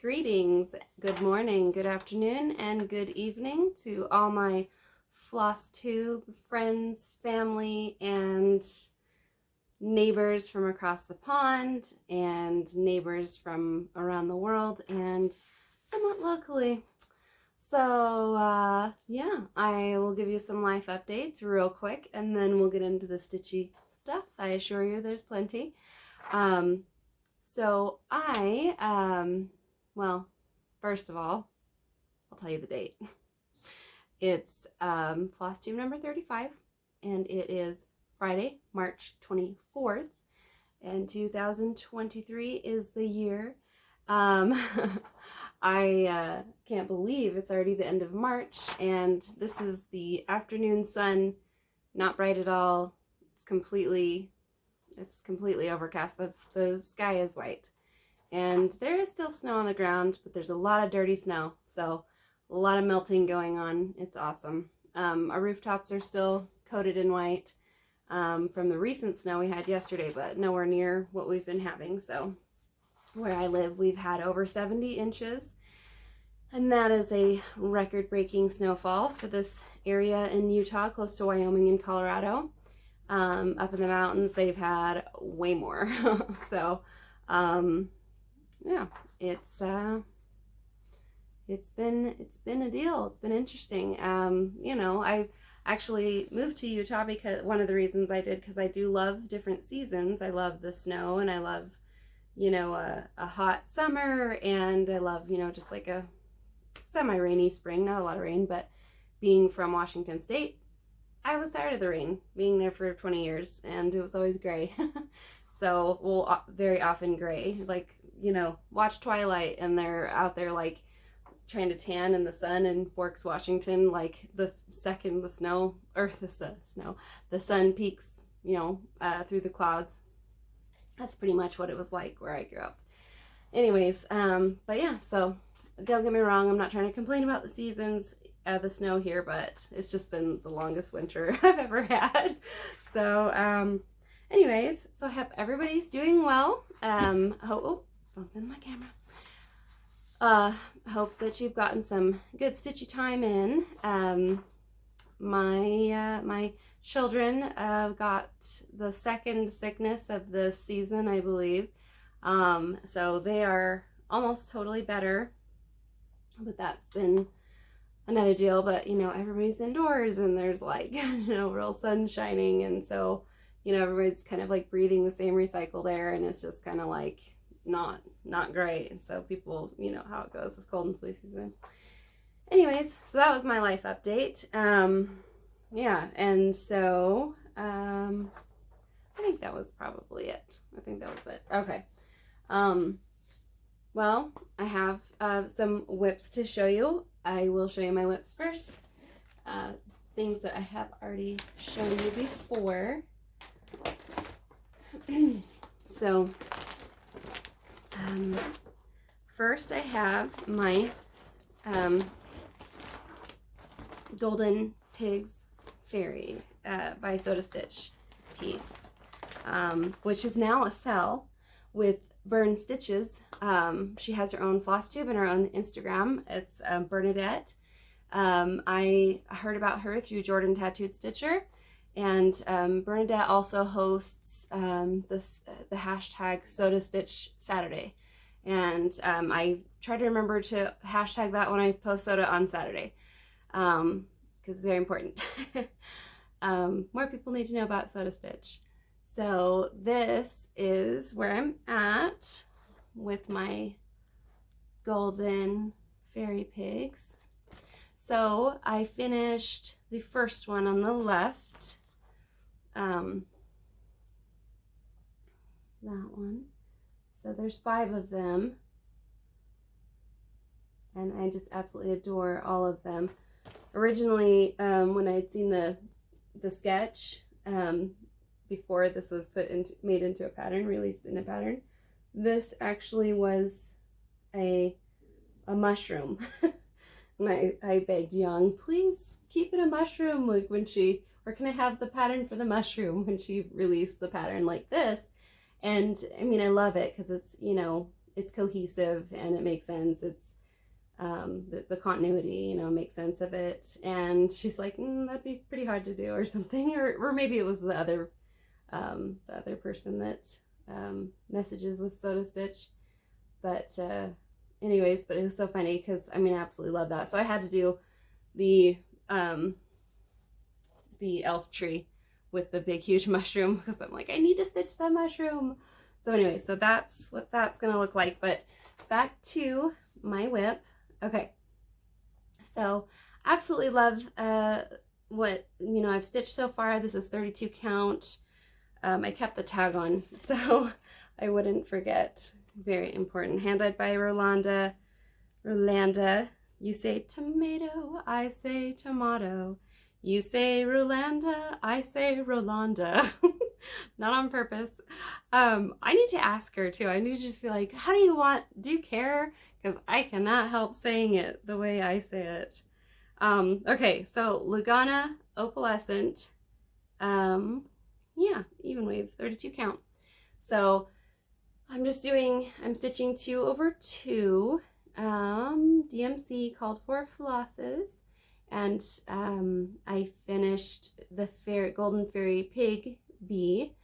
Greetings, good morning, good afternoon, and good evening to all my Flosstube friends, family, and neighbors from across the pond, and neighbors from around the world, and somewhat locally. So, yeah, I will give you some life updates real quick, and then we'll get into the stitchy stuff. I assure you there's plenty. Well, first of all, I'll tell you the date. It's Flosstube number 35, and it is Friday, March 24th, and 2023 is the year. I can't believe it's already the end of March, and this is the afternoon sun, not bright at all. It's completely overcast. The sky is white. And there is still snow on the ground, but there's a lot of dirty snow, so a lot of melting going on. It's awesome. Our rooftops are still coated in white from the recent snow we had yesterday, but nowhere near what we've been having. So where I live, we've had over 70 inches, and that is a record-breaking snowfall for this area in Utah, close to Wyoming and Colorado. Up in the mountains, they've had way more. So, yeah, it's been a deal. It's been interesting. You know, I actually moved to Utah because one of the reasons I did, because I do love different seasons. I love the snow, and I love, you know, a hot summer, and I love, you know, just like a semi-rainy spring, not a lot of rain. But being from Washington State, I was tired of the rain, being there for 20 years, and it was always gray. So, well, very often gray. Like, you know, watch Twilight, and they're out there like trying to tan in the sun in Forks, Washington, like the second the sun peeks, you know, through the clouds. That's pretty much what it was like where I grew up. Anyways, but yeah, so don't get me wrong, I'm not trying to complain about the seasons, the snow here, but it's just been the longest winter I've ever had. So, anyways, so I hope everybody's doing well. Bumping my camera. Hope that you've gotten some good stitchy time in. My children got the second sickness of the season, I believe. So they are almost totally better, but that's been another deal. But you know, everybody's indoors, and there's like, you know, real sun shining, and so, you know, everybody's kind of like breathing the same recycled air, and it's just kind of like not great. And so people, you know how it goes with cold and flu season. Anyways, so that was my life update. Yeah, and so I think that was probably it. I think that was it. Okay. Well, I have some WIPs to show you. I will show you my WIPs first. Things that I have already shown you before. So first I have my Golden Pigs Fairy by Soda Stitch piece, which is now a sell with burned stitches. She has her own Flosstube and her own Instagram. It's Bernadette. I heard about her through Jordan Tattooed Stitcher, and Bernadette also hosts the hashtag Soda Stitch Saturday, and I try to remember to hashtag that when I post soda on Saturday, because it's very important. More people need to know about Soda Stitch. So this is where I'm at with my golden fairy pigs. So I finished the first one on the left. That one. So there's 5 of them, and I just absolutely adore all of them. Originally, when I had seen the sketch, before this was made into a pattern, released in a pattern, this actually was a mushroom. And I begged Young, please keep it a mushroom, like when she, or can I have the pattern for the mushroom, when she released the pattern like this. And I mean, I love it because it's, you know, it's cohesive and it makes sense. It's the continuity, you know, makes sense of it. And she's like, that'd be pretty hard to do or something, or maybe it was the other person that messages with Soda Stitch. But anyways, but it was so funny because I mean I absolutely love that. So I had to do the elf tree with the big huge mushroom because I'm like, I need to stitch that mushroom. So anyway, so that's what that's gonna look like. But back to my WIP. Okay, so absolutely love what, you know, I've stitched so far. This is 32 count. I kept the tag on so I wouldn't forget. Very important. Hand-dyed by Rolanda. You say tomato, I say tomato. You say Rolanda, I say Rolanda. Not on purpose. I need to ask her too. I need to just be like, how do you care? Because I cannot help saying it the way I say it. Okay, so Lugana opalescent. Yeah, even wave, 32 count. So I'm stitching 2/2. DMC called for flosses, and I finished the golden fairy pig bee.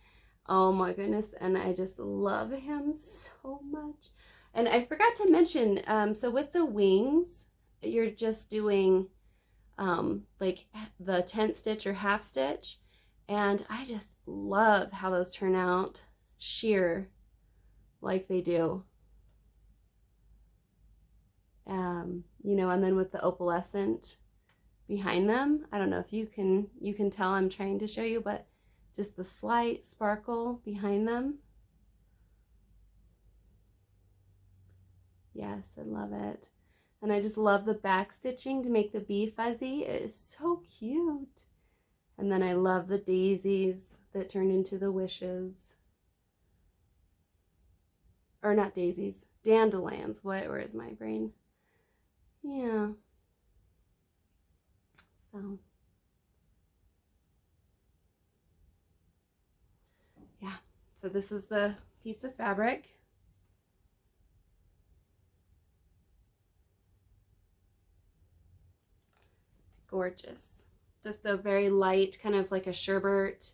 Oh my goodness, and I just love him so much. And I forgot to mention, so with the wings, you're just doing like the tent stitch or half stitch, and I just love how those turn out sheer like they do. You know, and then with the opalescent behind them, I don't know if you can tell I'm trying to show you, but just the slight sparkle behind them. Yes, I love it. And I just love the back stitching to make the bee fuzzy. It is so cute. And then I love the daisies that turn into the wishes. Or not daisies, dandelions. Where is my brain? Yeah. So, yeah. So this is the piece of fabric. Gorgeous. Just a very light, kind of like a sherbet,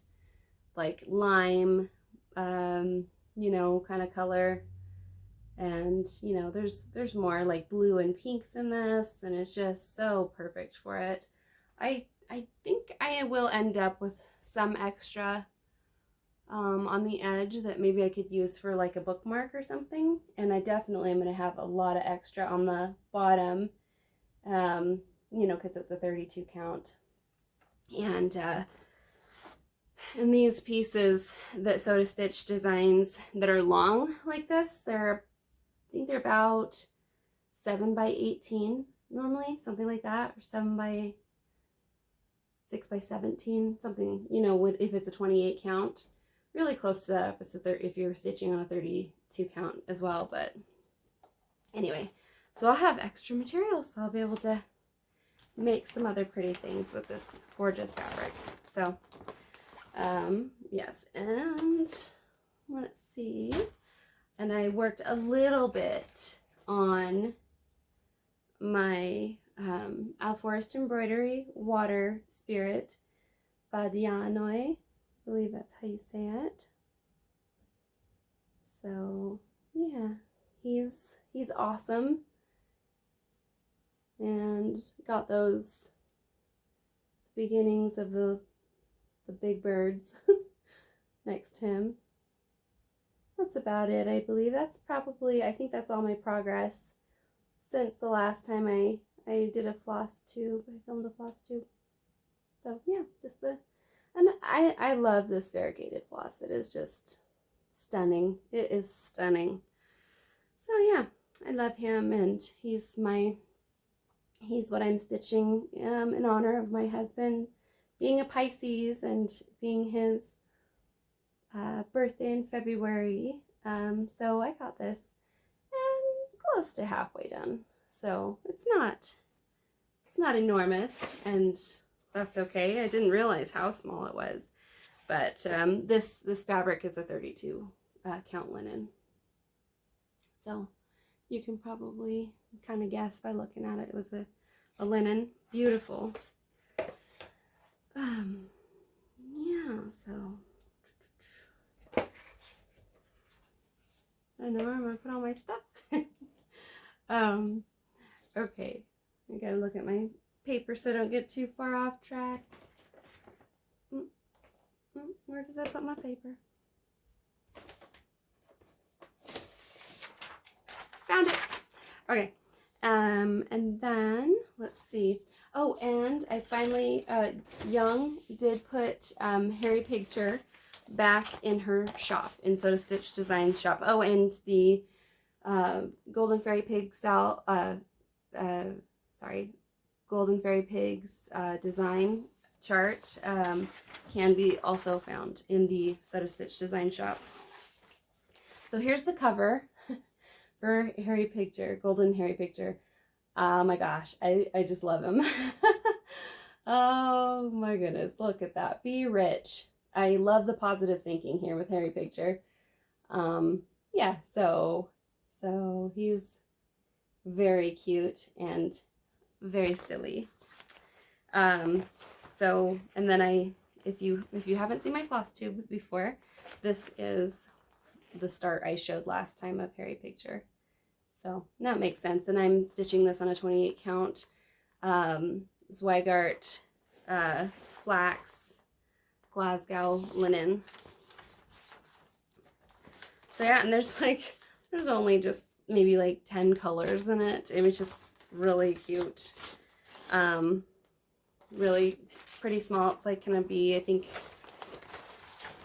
like lime, you know, kind of color. And you know, there's more like blue and pinks in this, and it's just so perfect for it. I think I will end up with some extra on the edge that maybe I could use for like a bookmark or something. And I definitely am going to have a lot of extra on the bottom, you know, because it's a 32 count. And these pieces that Soda Stitch designs that are long like this, I think they're about 7 by 18 normally, something like that, or 7 by 6 by 17, something, you know, if it's a 28 count, really close to that if you're stitching on a 32 count as well. But anyway, so I'll have extra materials, so I'll be able to make some other pretty things with this gorgeous fabric. So yes, and let's see. And I worked a little bit on my Alforest Embroidery Water Spirit Badianoi. I believe that's how you say it. So yeah, he's awesome. And got those beginnings of the big birds next to him. That's about it, I believe. That's probably, I think that's all my progress since the last time I did a Flosstube. I filmed a Flosstube. So yeah, just and I love this variegated floss. It is just stunning. It is stunning. So yeah, I love him, and he's what I'm stitching in honor of my husband being a Pisces and being his birthday in February. So I got this and close to halfway done. So it's not enormous, and that's okay. I didn't realize how small it was. But this fabric is a 32 count linen. So You can probably kind of guess by looking at it. It was a linen. Beautiful. Yeah, so I know where I'm gonna put all my stuff. Okay. I gotta look at my paper so I don't get too far off track. Where did I put my paper? Found it. Okay. And then let's see. Oh, and I finally, Young did put Harry Picture back in her shop, in Soda Stitch Design shop. Oh, and the Golden Fairy Pig Golden Fairy Pigs design chart can be also found in the Soda Stitch Design shop. So here's the cover for Harry Picture, Golden Harry Picture. Oh my gosh, I just love him. Oh my goodness, look at that. Be rich. I love the positive thinking here with Harry Picture. Yeah, so he's very cute and very silly. So, and then if you haven't seen my Flosstube before, this is the start I showed last time of Harry Picture. So that makes sense. And I'm stitching this on a 28 count Zweigart flax Glasgow linen. So yeah, and there's only just maybe like 10 colors in it. It was just really cute. Really pretty small. It's like gonna be, I think,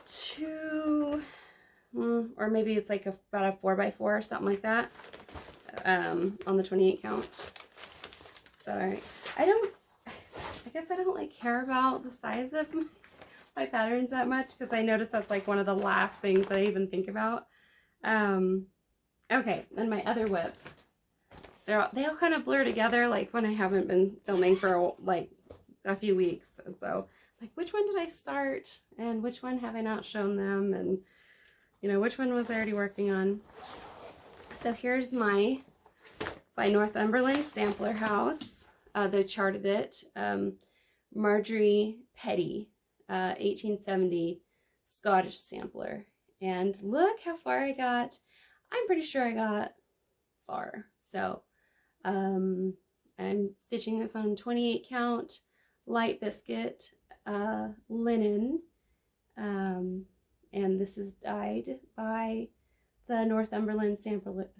2, or maybe it's like about a 4x4 or something like that, on the 28 count. So I guess I don't like care about the size of my patterns that much, because I notice that's like one of the last things that I even think about. Okay, and my other WIP, they all kind of blur together, like when I haven't been filming for like a few weeks. And so like, which one did I start and which one have I not shown them, and you know, which one was I already working on. So here's my by Northumberland sampler house. They charted it. Marjorie Petty, 1870 Scottish sampler. And look how far I got. I'm pretty sure I got far. So I'm stitching this on 28 count light biscuit linen, and this is dyed by the Northumberland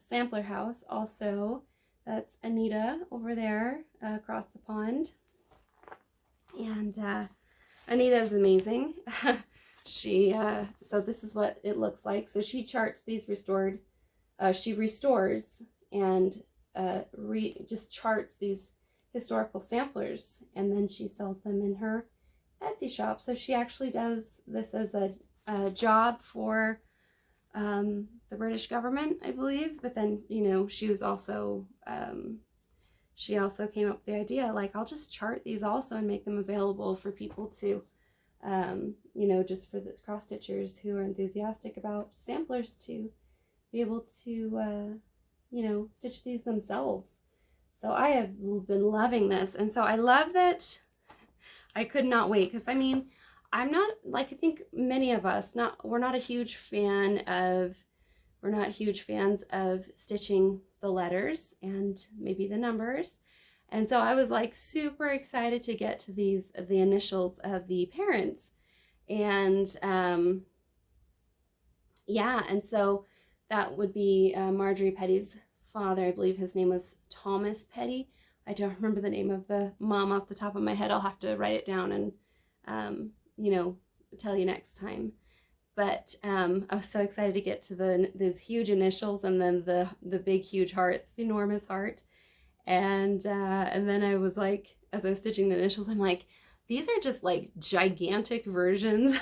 sampler house. Also, that's Anita over there across the pond, and Anita is amazing. So this is what it looks like. So she charts these restored, she restores and just charts these historical samplers, and then she sells them in her Etsy shop. So she actually does this as a job for the British government, I believe. But then, you know, she was also she also came up with the idea, like, I'll just chart these also and make them available for people to you know, just for the cross stitchers who are enthusiastic about samplers to be able to you know, stitch these themselves. So I have been loving this, and so I love that. I could not wait, because I mean, I'm not, like, I think many of us, we're not huge fans of stitching the letters and maybe the numbers. And so I was like super excited to get to the initials of the parents. And yeah, and so that would be Marjorie Petty's father. I believe his name was Thomas Petty. I don't remember the name of the mom off the top of my head. I'll have to write it down and you know, tell you next time. But I was so excited to get to these huge initials, and then the big huge heart, this enormous heart. And then I was like, as I was stitching the initials, I'm like, these are just like gigantic versions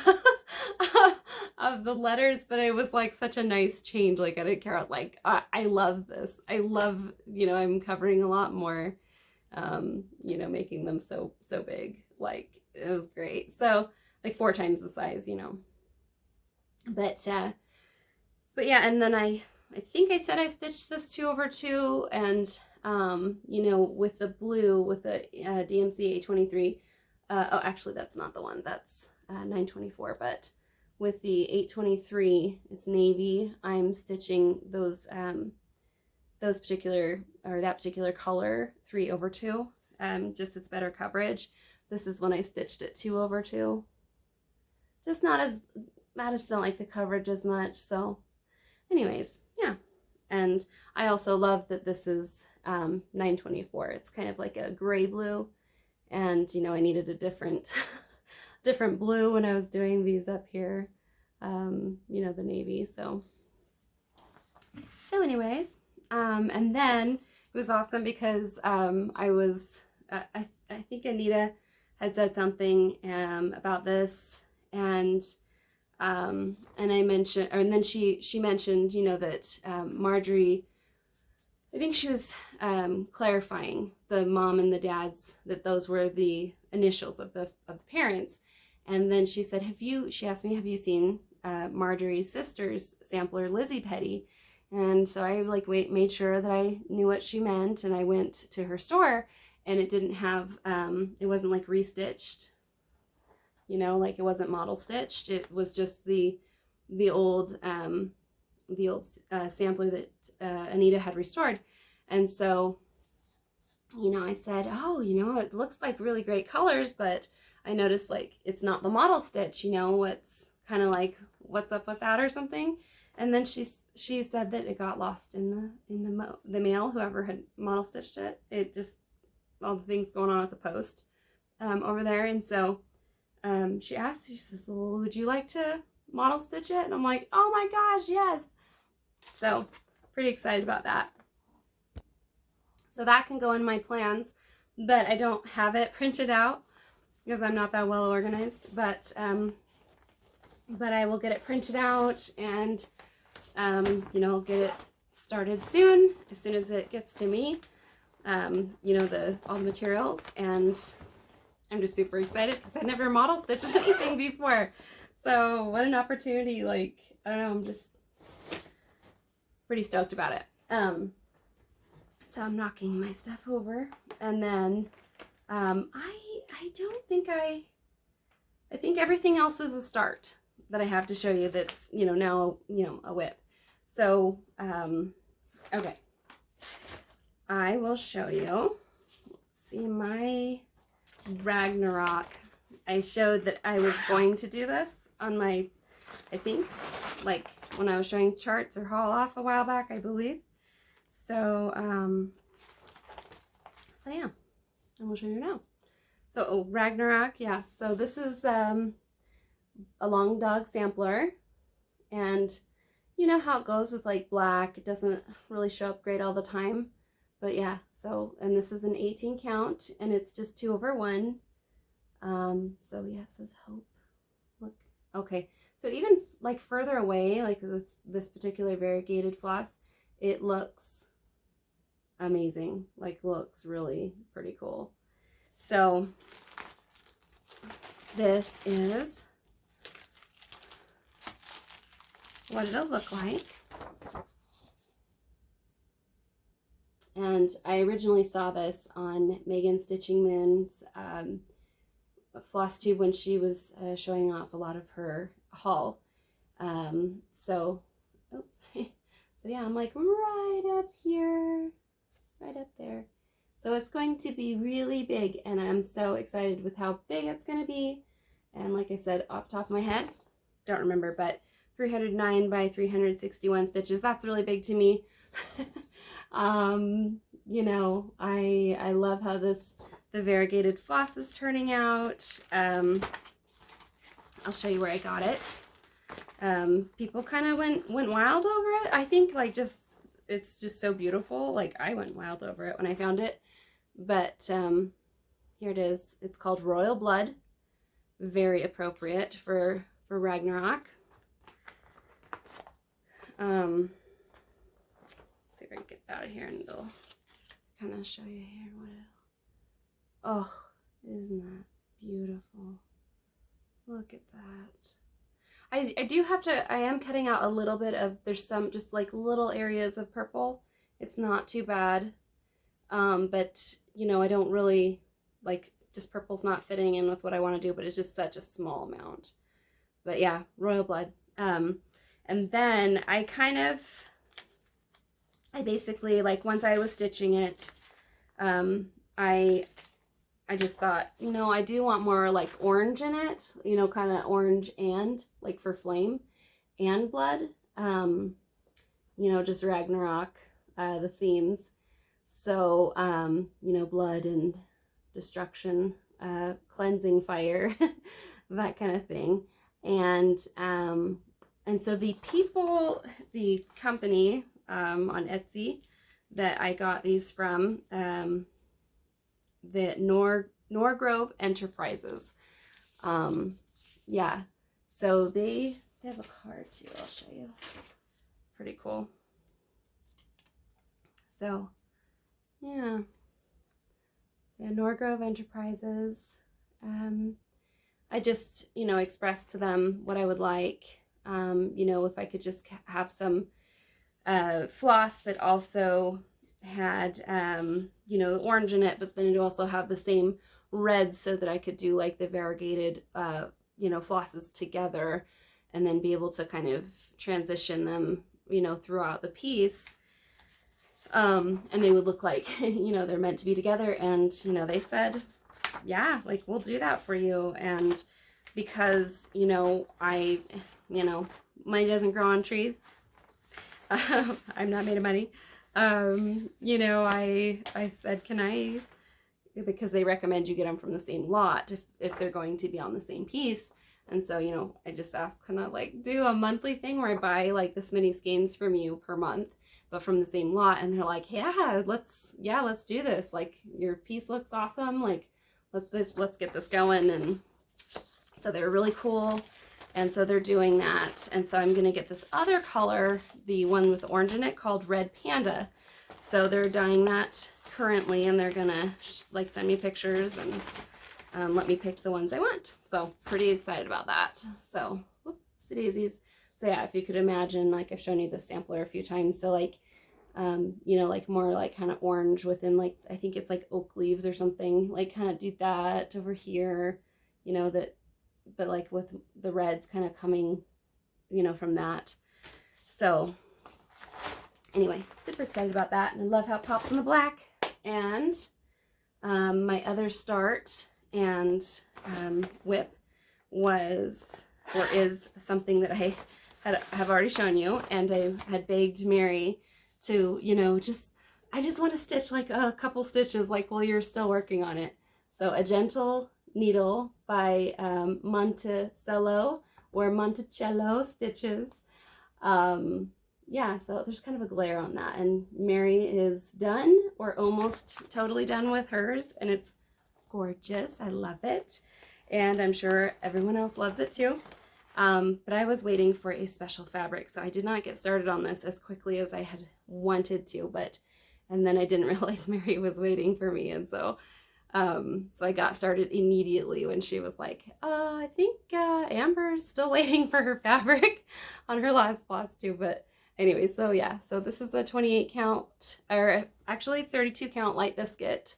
of the letters, but it was like such a nice change. Like, I didn't care. Like, I love this. I love, you know, I'm covering a lot more, you know, making them so big. Like, it was great. So like 4 times the size, you know. But yeah, and then I I think I said I stitched this 2 over 2, and you know, with the blue, with the DMC 823, oh, actually that's not the one, that's 924, but with the 823, it's navy, I'm stitching those particular, or that particular color 3 over 2, just it's better coverage. This is when I stitched it 2 over 2. Just not as, I just don't like the coverage as much, so anyways, yeah. And I also love that this is 924. It's kind of like a gray blue, and you know, I needed a different different blue when I was doing these up here, you know, the navy. So anyways, and then it was awesome because I think Anita had said something about this, and I mentioned, and then she mentioned, you know, that Marjorie, I think she was clarifying the mom and the dad's, that those were the initials of the parents. And then she said, she asked me, have you seen Marjorie's sister's sampler, Lizzie Petty? And so I like made sure that I knew what she meant, and I went to her store, and it didn't have, it wasn't like restitched, you know, like it wasn't model stitched. It was just the old sampler that Anita had restored. And so, you know, I said, oh, you know, it looks like really great colors, but I noticed like it's not the model stitch, you know, what's kind of like, what's up with that or something. And then she said that it got lost in the mail, whoever had model stitched it. It just, all the things going on at the post over there. And so she asked, she says, well, would you like to model stitch it? And I'm like, oh my gosh, yes. So pretty excited about that. So that can go in my plans, but I don't have it printed out because I'm not that well organized, but I will get it printed out, and you know, get it started soon, as soon as it gets to me, you know, all the materials. And I'm just super excited because I never model stitched anything before. So what an opportunity. Like, I don't know, I'm just pretty stoked about it. So I'm knocking my stuff over, and then I don't think I think everything else is a start that I have to show you that's, you know, now, you know, a WIP. So okay, I will show you. Let's see, my Ragnarok, I showed that I was going to do this on my, I think, like when I was showing charts or haul off a while back, I believe. So, so yeah, and we'll show you now. So Ragnarok, yeah, so this is a long dog sampler, and you know how it goes with like black, it doesn't really show up great all the time, but yeah, so, and this is an 18 count, and it's just 2 over 1. So yeah, it says hope. Look, okay, so even like further away, like this particular variegated floss, it looks amazing, like looks really pretty cool. So this is what it'll look like. And I originally saw this on Megan Stitching Moon's Flosstube when she was showing off a lot of her haul. So, oops. So yeah, I'm like right up here, right up there. So it's going to be really big, and I'm so excited with how big it's going to be. And like I said, off the top of my head, don't remember, but 309 by 361 stitches, that's really big to me. You know, I love how the variegated floss is turning out. I'll show you where I got it. People kind of went wild over it. I think like it's just so beautiful. Like I went wild over it when I found it. But here it is. It's called Royal Blood. Very appropriate for Ragnarok. Let's see if I can get out of here, and it'll kind of show you here what it'll. Oh, isn't that beautiful? Look at that. I do have to, I am cutting out a little bit of, there's some just like little areas of purple. It's not too bad. But you know, I don't really like, just purple's not fitting in with what I want to do, but it's just such a small amount. But yeah, royal blood. And then I basically, like, once I was stitching it, I just thought, you know, I do want more like orange in it, you know, kind of orange and like for flame and blood, you know, just Ragnarok, the themes. So, you know, blood and destruction, cleansing fire, that kind of thing. And so the company, on Etsy that I got these from, the Norgrove Enterprises. Yeah, so they have a card too. I'll show you. Pretty cool. So yeah, so Norgrove Enterprises. I just, you know, expressed to them what I would like. You know, if I could just have some floss that also had, you know, orange in it, but then it also have the same red, so that I could do like the variegated, you know, flosses together, and then be able to kind of transition them, you know, throughout the piece. And they would look like, you know, they're meant to be together. And, you know, they said, yeah, like, we'll do that for you. And because, you know, you know, money doesn't grow on trees. I'm not made of money. You know, I said, can I, because they recommend you get them from the same lot if they're going to be on the same piece. And so, you know, I just asked, can I like do a monthly thing where I buy like this many skeins from you per month, but from the same lot? And they're like, yeah, let's do this. Like, your piece looks awesome. Like, let's get this going. And so they were really cool. And so they're doing that. And so I'm going to get this other color, the one with the orange in it, called Red Panda. So they're dyeing that currently, and they're going to like send me pictures and let me pick the ones I want. So pretty excited about that. So, whoopsie daisies. So yeah, if you could imagine, like, I've shown you the sampler a few times. So like, you know, like more like kind of orange within, like, I think it's like oak leaves or something, like kind of do that over here, you know, that, but like with the reds kind of coming, you know, from that. So anyway, super excited about that. And I love how it pops in the black. And my other start and WIP was, or is, something that I have already shown you. And I had begged Mary to, you know, I just want to stitch like a couple stitches, like, while you're still working on it. So A Gentle Needle by Monticello or Monticello Stitches. Yeah, so there's kind of a glare on that, and Mary is done or almost totally done with hers, and it's gorgeous. I love it, and I'm sure everyone else loves it too. But I was waiting for a special fabric, so I did not get started on this as quickly as I had wanted to, and then I didn't realize Mary was waiting for me, and so I got started immediately when she was like, I think Amber's still waiting for her fabric on her last Flosstube. But anyway, so yeah, so this is a 28 count, or actually 32 count light biscuit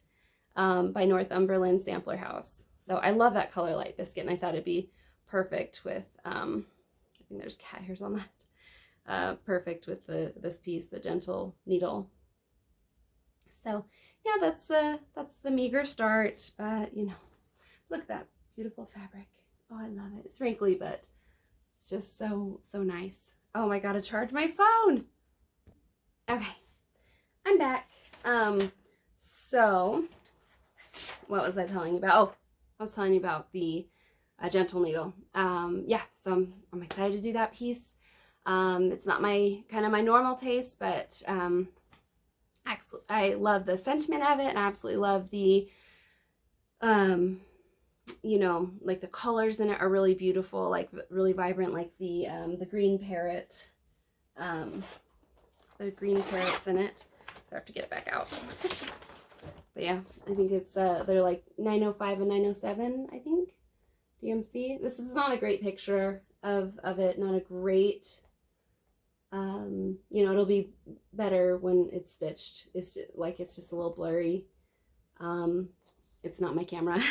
by Northumberland Sampler House. So I love that color, light biscuit, and I thought it'd be perfect with, I think there's cat hairs on that, perfect with this piece, the Gentle Needle. So yeah, that's the meager start, but you know, look at that beautiful fabric. Oh, I love it. It's wrinkly, but it's just so nice. Oh, I gotta charge my phone. Okay, I'm back. So what was I telling you about? Oh, I was telling you about the Gentle Needle. Yeah, so I'm excited to do that piece. It's not my normal taste, but I love the sentiment of it, and I absolutely love the, you know, like the colors in it are really beautiful, like really vibrant, like the green parrot, the green parrots in it. So I have to get it back out. But yeah, I think it's, they're like 905 and 907, I think, DMC. This is not a great picture of it, not a great, you know, it'll be better when it's stitched. It's just, like, it's just a little blurry. It's not my camera.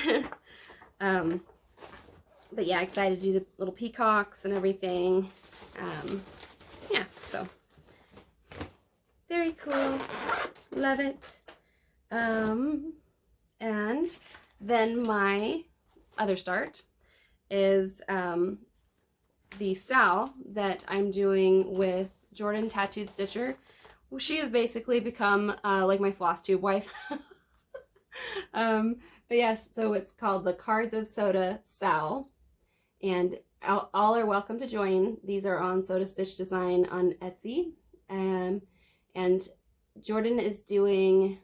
But yeah, excited to do the little peacocks and everything. Yeah, so very cool. Love it. And then my other start is the Sal that I'm doing with Jordan Tattooed Stitcher. Well, she has basically become like my Flosstube wife. But yes, so it's called the Cards of Soda Sal, and all are welcome to join. These are on Soda Stitch Design on Etsy, and Jordan is doing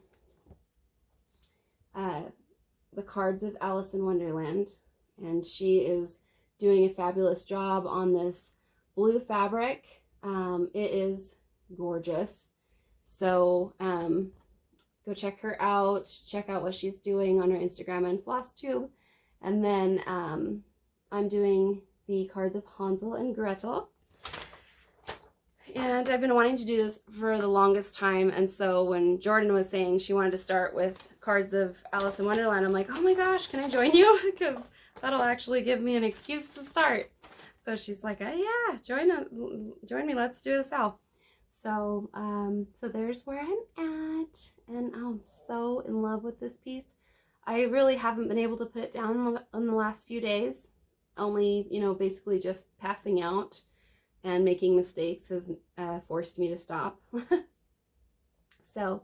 the cards of Alice in Wonderland, and she is doing a fabulous job on this blue fabric. It is gorgeous. So go check her out. Check out what she's doing on her Instagram and Flosstube. And then I'm doing the cards of Hansel and Gretel. And I've been wanting to do this for the longest time. And so when Jordan was saying she wanted to start with cards of Alice in Wonderland, I'm like, oh my gosh, can I join you? Because that'll actually give me an excuse to start. So she's like, oh, yeah, join me. Let's do this out. So, so there's where I'm at, and I'm so in love with this piece. I really haven't been able to put it down in the last few days. Only, you know, basically just passing out and making mistakes has forced me to stop. So,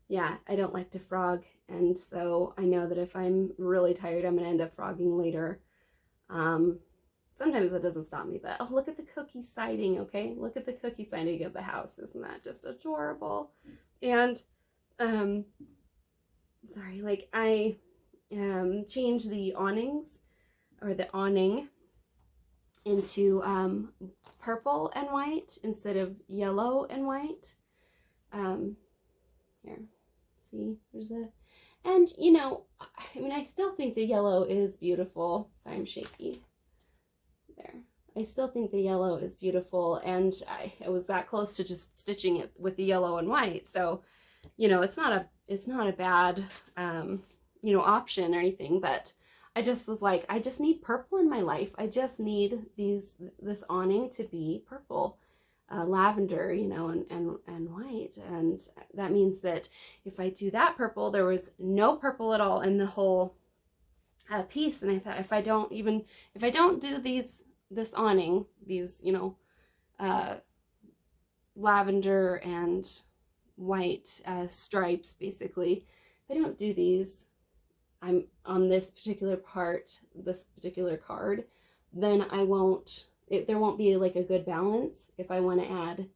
yeah, I don't like to frog, and so I know that if I'm really tired, I'm going to end up frogging later. Sometimes that doesn't stop me, but oh, look at the cookie siding, okay? Look at the cookie siding of the house. Isn't that just adorable? And, sorry, like I changed the awnings, or the awning, into purple and white instead of yellow and white. Here, see, there's a, and you know, I mean, I still think the yellow is beautiful. Sorry, I'm shaky. There. I still think the yellow is beautiful, and I was that close to just stitching it with the yellow and white. So, you know, it's not a bad, you know, option or anything, but I just was like, I just need purple in my life. I just need this awning to be purple, lavender, you know, and white. And that means that if I do that purple, there was no purple at all in the whole piece. And I thought, if I don't do this awning, these, you know, lavender and white stripes, basically, if I don't do these, I'm on this particular part, this particular card, then I won't, there won't be like a good balance if I want to add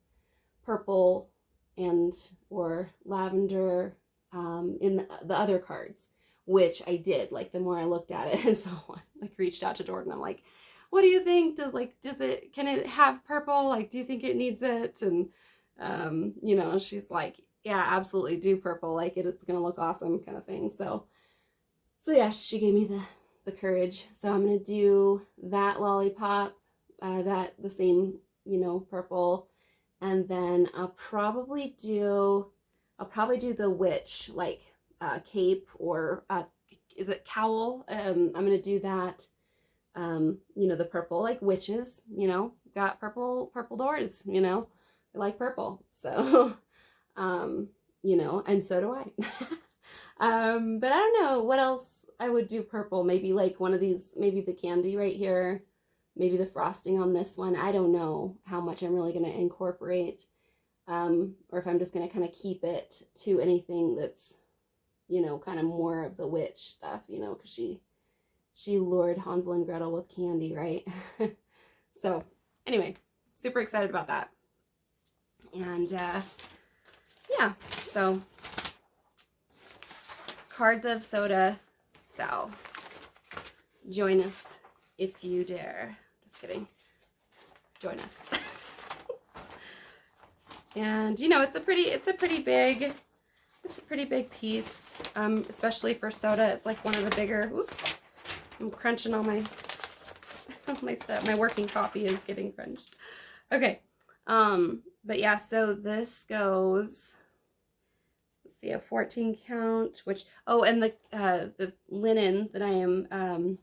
purple and or lavender in the other cards, which I did. Like, the more I looked at it, and so I like reached out to Jordan. I'm like, what do you think? Can it have purple? Like, do you think it needs it? And you know, she's like, yeah, absolutely, do purple. Like, it's gonna look awesome, kind of thing. So yeah, she gave me the courage. So I'm gonna do that lollipop, the same, you know, purple, and then I'll probably do the witch, like cape, or is it cowl? I'm gonna do that. You know, the purple, like witches, you know, got purple doors, you know, I like purple. So, you know, and so do I. But I don't know what else I would do purple. Maybe like one of these, maybe the candy right here, maybe the frosting on this one. I don't know how much I'm really going to incorporate, or if I'm just going to kind of keep it to anything that's, you know, kind of more of the witch stuff, you know, because she lured Hansel and Gretel with candy, right? So anyway, super excited about that. And yeah, so Cards of Soda Sal. Join us if you dare. Just kidding. Join us. And you know, it's a pretty big piece, especially for soda. It's like one of the bigger, oops, I'm crunching all my my working copy is getting crunched. Okay. But yeah, so this goes, let's see, a 14 count, which, oh, and the linen that I'm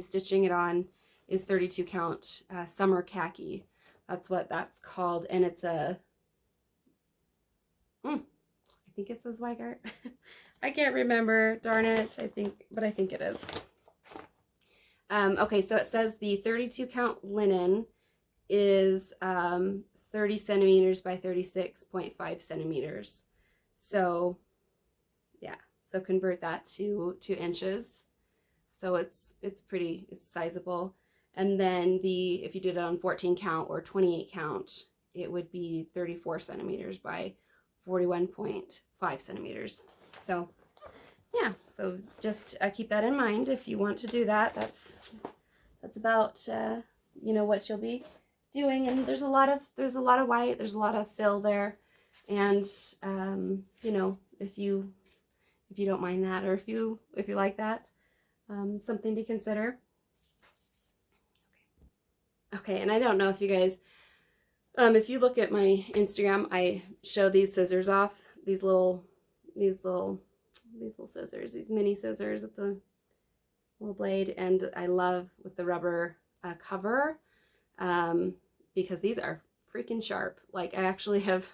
stitching it on is 32 count summer khaki. That's what that's called, and it's a, I think it says Weigart. I can't remember, darn it. I think it is. Okay, so it says the 32 count linen is 30 centimeters by 36.5 centimeters. So yeah, so convert that to inches. So it's sizable. And then if you did it on 14 count or 28 count, it would be 34 centimeters by 41.5 centimeters. So yeah, so just keep that in mind if you want to do that. That's about you know, what you'll be doing. And there's a lot of white, there's a lot of fill there, and you know, if you don't mind that, or if you like that, something to consider. Okay, and I don't know if you guys, if you look at my Instagram, I show these scissors off, these little scissors, these mini scissors with the little blade, and I love with the rubber cover, because these are freaking sharp. Like, I actually have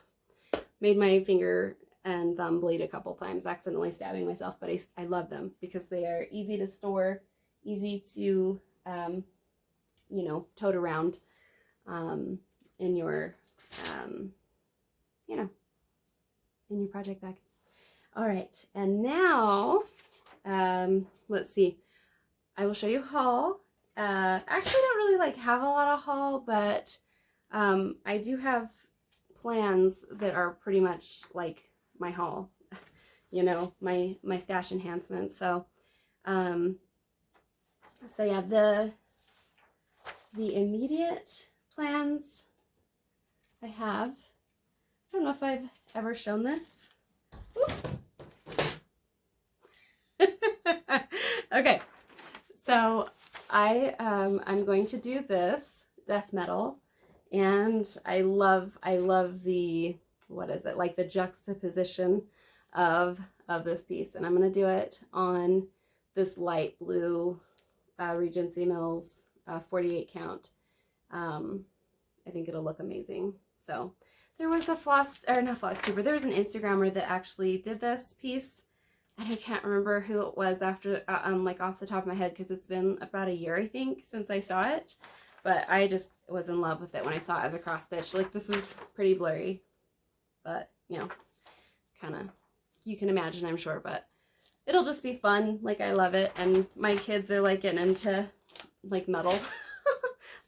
made my finger and thumb bleed a couple times, accidentally stabbing myself, but I love them because they are easy to store, easy to you know, tote around in your you know, in your project bag. All right, and now let's see, I will show you a haul. Actually, I don't really like have a lot of haul, but I do have plans that are pretty much like my haul, you know, my stash enhancements. So so yeah, the immediate plans I have, I don't know if I've ever shown this. Okay, so I'm going to do this death metal, and I love the, what is it, like the juxtaposition of this piece, and I'm going to do it on this light blue Regency Mills 48 count. I think it'll look amazing. So there was a Flosstuber, there was an Instagrammer that actually did this piece, and I can't remember who it was after, like off the top of my head, because it's been about a year, I think, since I saw it. But I just was in love with it when I saw it as a cross stitch. Like, this is pretty blurry, but you know, kind of, you can imagine, I'm sure, but it'll just be fun. Like, I love it, and my kids are like getting into like metal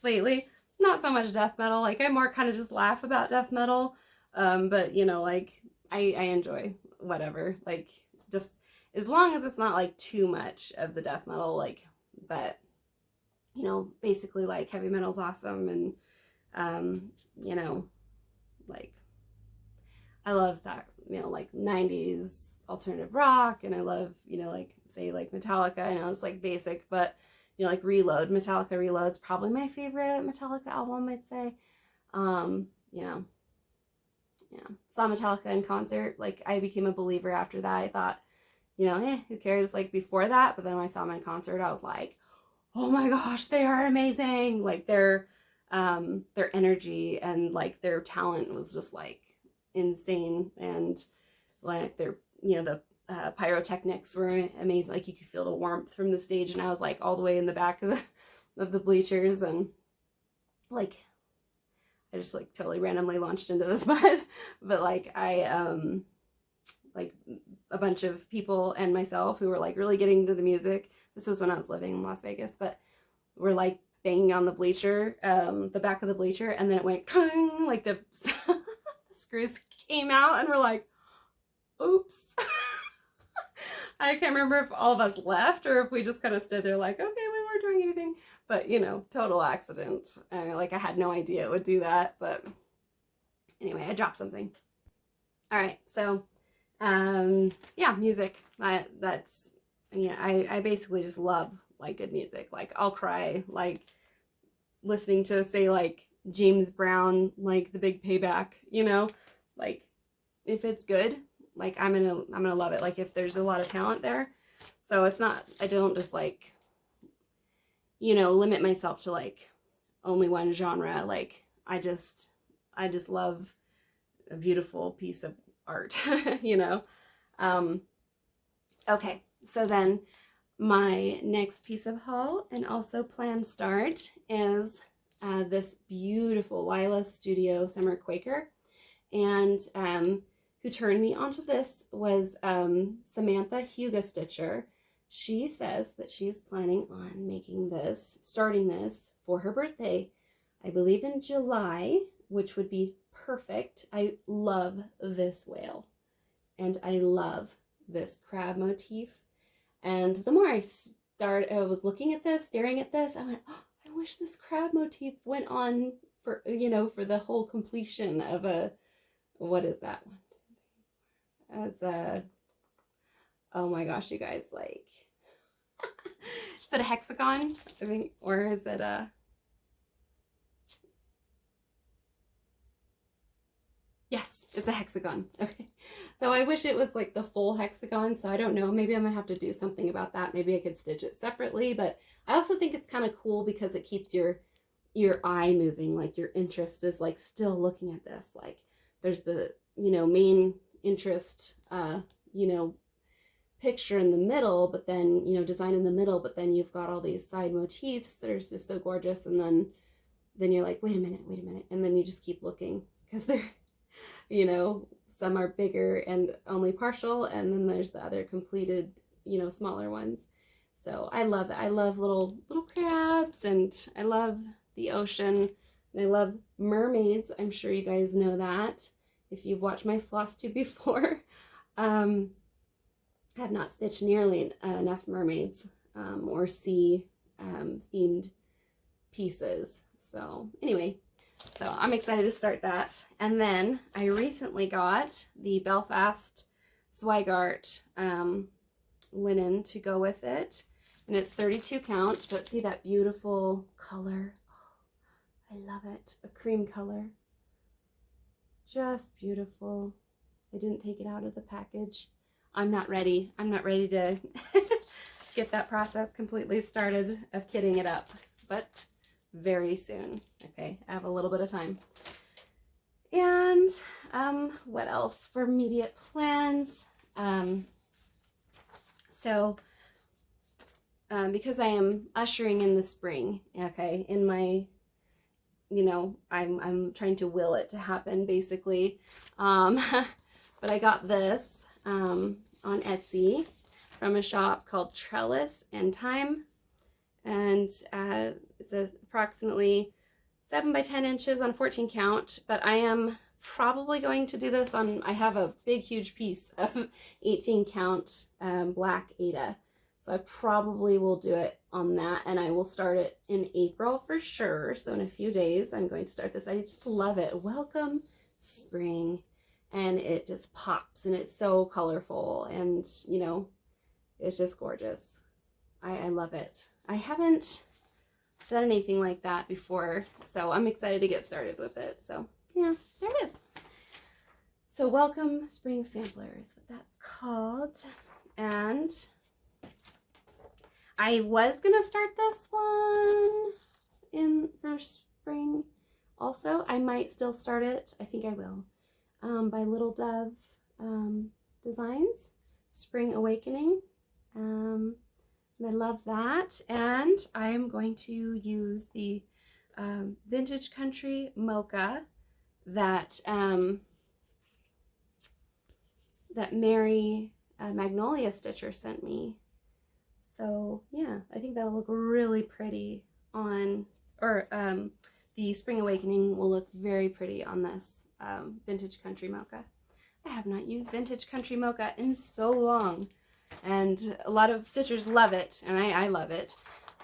lately. Not so much death metal. Like, I more kind of just laugh about death metal, but you know, like I enjoy whatever, like, just as long as it's not like too much of the death metal, like, but you know, basically like heavy metal's awesome, and you know, like, I love that, you know, like 90s alternative rock, and I love, you know, like, say, like Metallica. I know it's like basic, but you know, like Reload, Metallica Reload's probably my favorite Metallica album, I'd say. You know, yeah, saw Metallica in concert. Like, I became a believer after that. I thought, you know, who cares, like, before that, but then when I saw them in concert, I was like, oh my gosh, they are amazing. Like, their energy and like their talent was just like insane, and like their, you know, the pyrotechnics were amazing. Like, you could feel the warmth from the stage, and I was like all the way in the back of the bleachers, and like I just like totally randomly launched into this, but like I like a bunch of people and myself who were like really getting into the music. This was when I was living in Las Vegas, but we're like banging on the bleacher, the back of the bleacher, and then it went kung, like the screws came out, and we're like, oops. I can't remember if all of us left or if we just kind of stood there like, okay, we weren't doing anything, but you know, total accident. Like, I had no idea it would do that, but anyway, I dropped something. All right, so yeah, music. That's, yeah, I basically just love like good music. Like, I'll cry like listening to, say, like James Brown, like The Big Payback, you know, like if it's good, like I'm gonna love it. Like if there's a lot of talent there. So it's not, I don't just like, you know, limit myself to like only one genre. Like I just love a beautiful piece of art, you know. Okay, so then my next piece of haul and also planned start is this beautiful Lila Studio Summer Quaker. And who turned me onto this was Samantha Huga Stitcher. She says that she's planning on making this, starting this for her birthday, I believe in July, which would be perfect. I love this whale and I love this crab motif. And the more I was looking at this, staring at this, I went, oh, I wish this crab motif went on for, you know, for the whole completion of a, what is that one? It's a, oh my gosh, you guys, like, is it a hexagon? I think, or is it a, yes, it's a hexagon. Okay. So I wish it was like the full hexagon. So I don't know. Maybe I'm going to have to do something about that. Maybe I could stitch it separately. But I also think it's kind of cool because it keeps your eye moving. Like your interest is like still looking at this. Like there's the, you know, main interest, you know, picture in the middle, but then, you know, design in the middle, but then you've got all these side motifs that are just so gorgeous. And then you're like, wait a minute. And then you just keep looking because they're, you know, some are bigger and only partial, and then there's the other completed, you know, smaller ones. So I love it. I love little crabs, and I love the ocean, and I love mermaids. I'm sure you guys know that if you've watched my Flosstube before. I have not stitched nearly enough mermaids or sea themed pieces. So anyway, so I'm excited to start that. And then I recently got the Belfast Zweigart linen to go with it. And it's 32 count, but see that beautiful color? Oh, I love it. A cream color. Just beautiful. I didn't take it out of the package. I'm not ready. I'm not ready to get that process completely started of kitting it up, but very soon. Okay, I have a little bit of time. And what else for immediate plans? Because I am ushering in the spring, okay, in my, you know, I'm trying to will it to happen basically. But I got this on Etsy from a shop called Trellis and Time. And it's approximately 7 by 10 inches on 14 count, but I am probably going to do this on, I have a big, huge piece of 18 count black Aida. So I probably will do it on that, and I will start it in April for sure. So in a few days, I'm going to start this. I just love it. Welcome spring. And it just pops, and it's so colorful, and, you know, it's just gorgeous. I love it. I haven't done anything like that before, so I'm excited to get started with it. So yeah, there it is. So welcome spring sampler is what that's called. And I was gonna start this one in for spring also. I might still start it. I think I will. By Little Dove Designs, Spring Awakening. And I love that. And I am going to use the Vintage Country Mocha that that Mary Magnolia Stitcher sent me. So yeah, I think that'll look really pretty on, or the Spring Awakening will look very pretty on this Vintage Country Mocha. I have not used Vintage Country Mocha in so long, and a lot of stitchers love it, and I love it.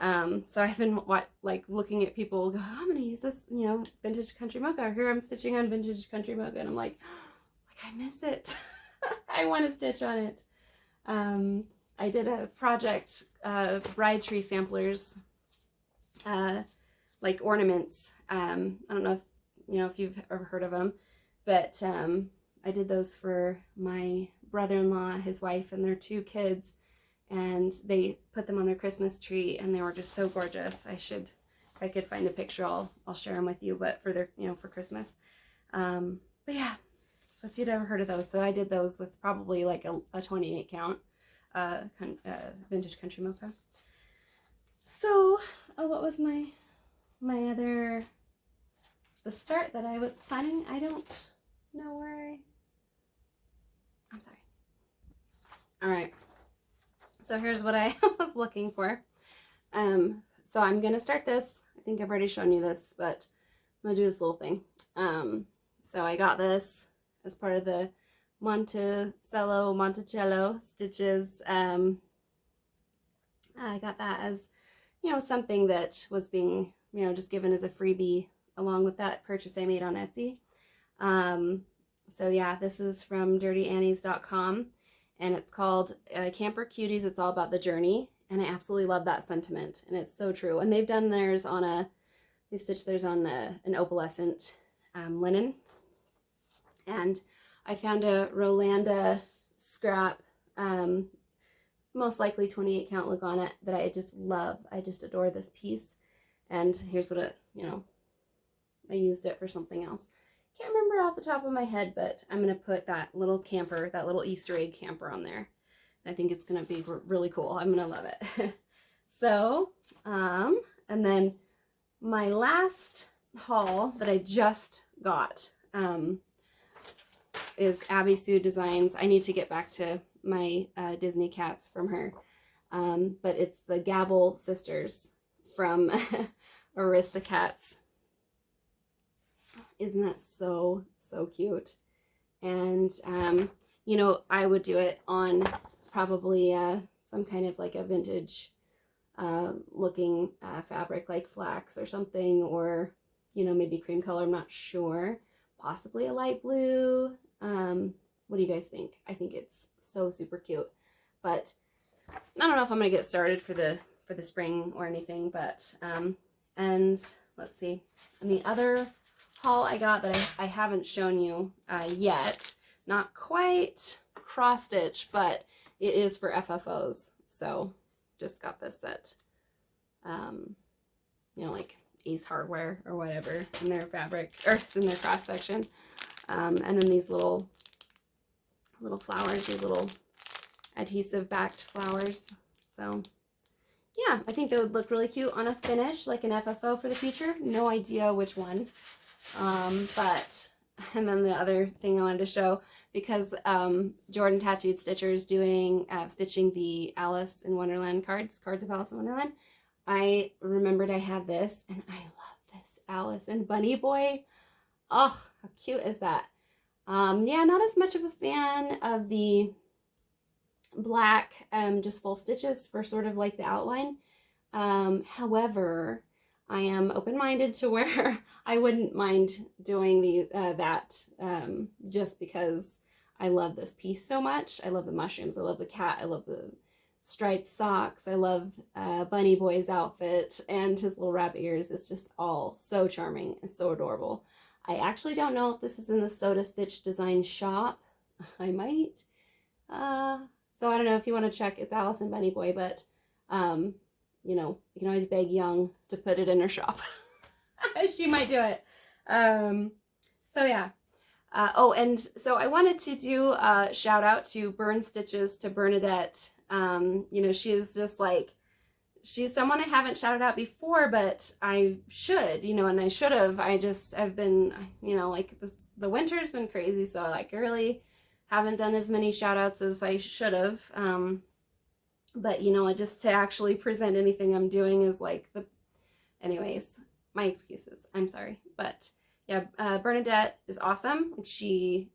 So I've been like looking at people go, I'm gonna use this, you know, Vintage Country Mocha. Here I'm stitching on Vintage Country Mocha, and I'm like I miss it. I want to stitch on it. I did a project, bride tree samplers, like ornaments. I don't know if, you know, if you've ever heard of them, but I did those for my brother-in-law, his wife, and their 2 kids, and they put them on their Christmas tree, and they were just so gorgeous. If I could find a picture, I'll share them with you, but for their, you know, for Christmas. But yeah, so if you'd ever heard of those, so I did those with probably like a 28 count vintage country mocha. So, what was my other, the start that I was planning? I don't know where I'm sorry. All right. So here's what I was looking for. So I'm going to start this. I think I've already shown you this, but I'm going to do this little thing. So I got this as part of the Monticello stitches. I got that as, you know, something that was being, you know, just given as a freebie along with that purchase I made on Etsy. So yeah, this is from dirtyannies.com, and it's called Camper Cuties. It's all about the journey, and I absolutely love that sentiment, and it's so true. And they've done theirs on they've stitched theirs on an opalescent linen, and I found a Rolanda scrap, most likely 28 count look on it that I just love. I just adore this piece, and here's what it, you know, I used it for something else. Can't remember off the top of my head, but I'm going to put that little camper, that little Easter egg camper on there. I think it's going to be really cool. I'm going to love it. So, and then my last haul that I just got is Abby Sue Designs. I need to get back to my Disney cats from her. But it's the Gabble sisters from Aristocats. Isn't that so cute? And you know, I would do it on probably some kind of like a vintage looking fabric like flax or something, or you know, maybe cream color, I'm not sure, possibly a light blue. What do you guys think? I think it's so super cute, but I don't know if I'm gonna get started for the spring or anything. But and let's see, and the other haul I got that I haven't shown you yet, not quite cross stitch, but it is for FFOs. So just got this at you know, like Ace Hardware or whatever, in their fabric, or in their cross section. And then these little flowers, these little adhesive backed flowers. So yeah, I think they would look really cute on a finish, like an FFO for the future. No idea which one. But, and then the other thing I wanted to show, because Jordan Tattooed Stitcher is doing, stitching the Alice in Wonderland cards of Alice in Wonderland, I remembered I had this, and I love this Alice and Bunny Boy. Oh, how cute is that? Yeah, not as much of a fan of the black, just full stitches for sort of like the outline. However, I am open-minded to where I wouldn't mind doing that just because I love this piece so much. I love the mushrooms, I love the cat, I love the striped socks, I love Bunny Boy's outfit and his little rabbit ears. It's just all so charming and so adorable. I actually don't know if this is in the Soda Stitch Design shop. I might. So I don't know if you want to check. It's Alice and Bunny Boy, but you know, you can always beg Young to put it in her shop. She might do it. So yeah. Oh, and so I wanted to do a shout out to Burn Stitches to Bernadette. You know, she is just like, she's someone I haven't shouted out before, but I should, you know, and I should have. I've been, you know, like the winter's been crazy, so like I really haven't done as many shout outs as I should have. But you know, just to actually present anything I'm doing is like anyways, my excuses. I'm sorry. But yeah, Bernadette is awesome. She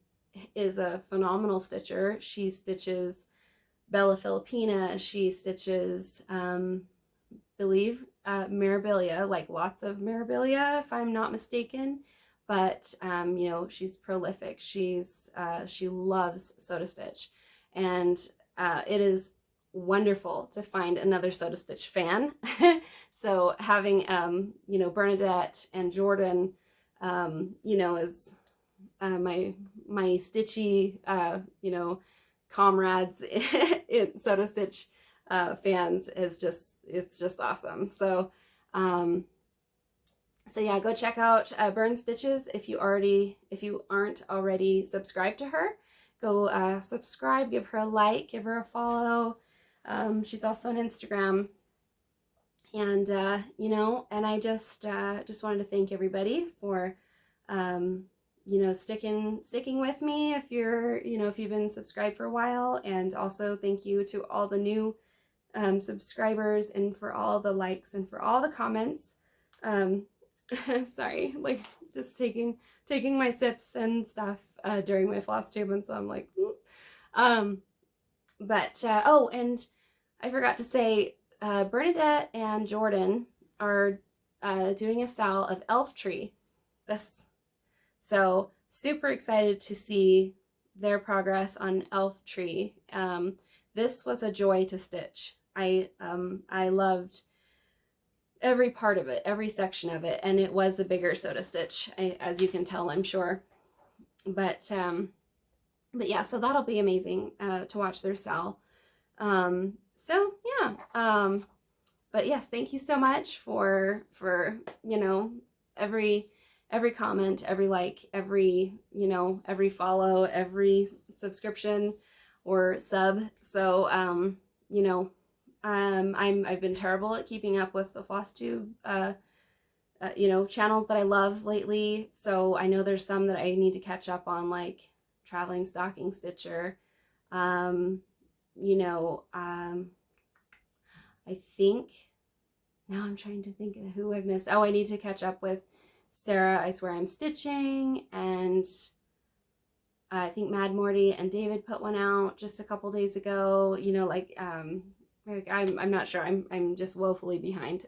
is a phenomenal stitcher. She stitches Bella Filipina. She stitches, believe, Mirabilia, like lots of Mirabilia, if I'm not mistaken. But, you know, she's prolific. She loves Soda Stitch. And it is wonderful to find another Soda Stitch fan. So having, you know, Bernadette and Jordan, you know, as my stitchy, you know, comrades in Soda Stitch fans is just, it's just awesome. So, so yeah, go check out Burn Stitches if you aren't already subscribed to her. Go subscribe, give her a like, give her a follow. She's also on Instagram. And you know, and I just wanted to thank everybody for you know, sticking with me if you're, you know, if you've been subscribed for a while, and also thank you to all the new subscribers, and for all the likes and for all the comments. Sorry, like just taking my sips and stuff during my floss tube, and so I'm like, but oh, and I forgot to say, Bernadette and Jordan are doing a sale of Elf Tree. So super excited to see their progress on Elf Tree. This was a joy to stitch. I loved every part of it, every section of it, and it was a bigger Soda Stitch, as you can tell, I'm sure. But yeah, so that'll be amazing to watch their sale. So yeah, but yes, thank you so much for you know, every comment, every like, every, you know, every follow, every subscription or sub. So you know, I've been terrible at keeping up with the Flosstube you know, channels that I love lately. So I know there's some that I need to catch up on, like Traveling Stocking Stitcher. You know, I think, now I'm trying to think of who I've missed. Oh, I need to catch up with Sarah, I Swear I'm Stitching, and I think Mad Morty and David put one out just a couple days ago. You know, like I'm not sure. I'm just woefully behind.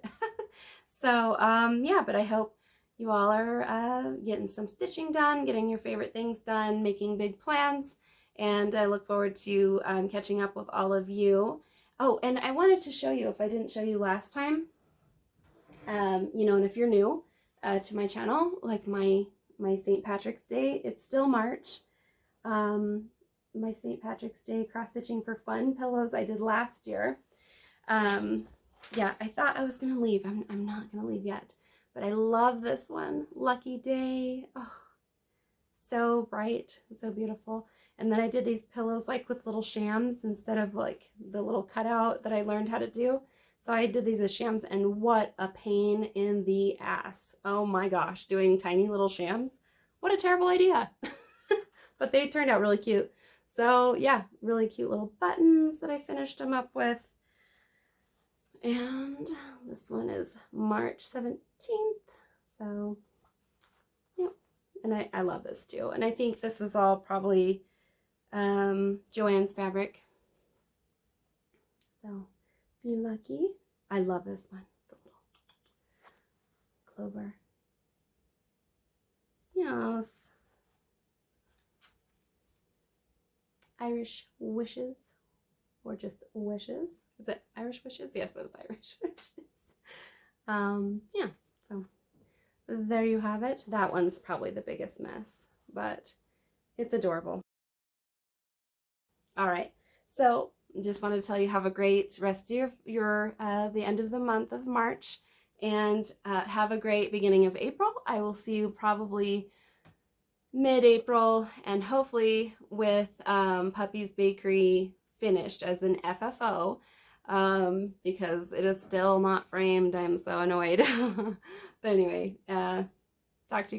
So yeah, but I hope you all are getting some stitching done, getting your favorite things done, making big plans, and I look forward to catching up with all of you. Oh, and I wanted to show you, if I didn't show you last time, you know, and if you're new to my channel, like my St. Patrick's Day, it's still March. My St. Patrick's Day cross-stitching for fun pillows I did last year. Yeah, I thought I was gonna leave. I'm not gonna leave yet, but I love this one, Lucky Day. Oh, so bright and so beautiful. And then I did these pillows like with little shams instead of like the little cutout that I learned how to do. So I did these as shams, and what a pain in the ass. Oh my gosh, doing tiny little shams. What a terrible idea. But they turned out really cute. So yeah, really cute little buttons that I finished them up with. And this one is March 17th. So yeah, and I love this too. And I think this was all probably Joann's fabric. So be lucky. I love this one, the little clover. Yes. Irish Wishes, or just Wishes. Is it Irish Wishes? Yes, it was Irish Wishes. Yeah, so there you have it. That one's probably the biggest mess, but it's adorable. All right, so just wanted to tell you, have a great rest of your the end of the month of March, and have a great beginning of April. I will see you probably mid-April, and hopefully with Puppy's Bakery finished as an FFO, because it is still not framed. I'm so annoyed. But anyway, talk to you guys.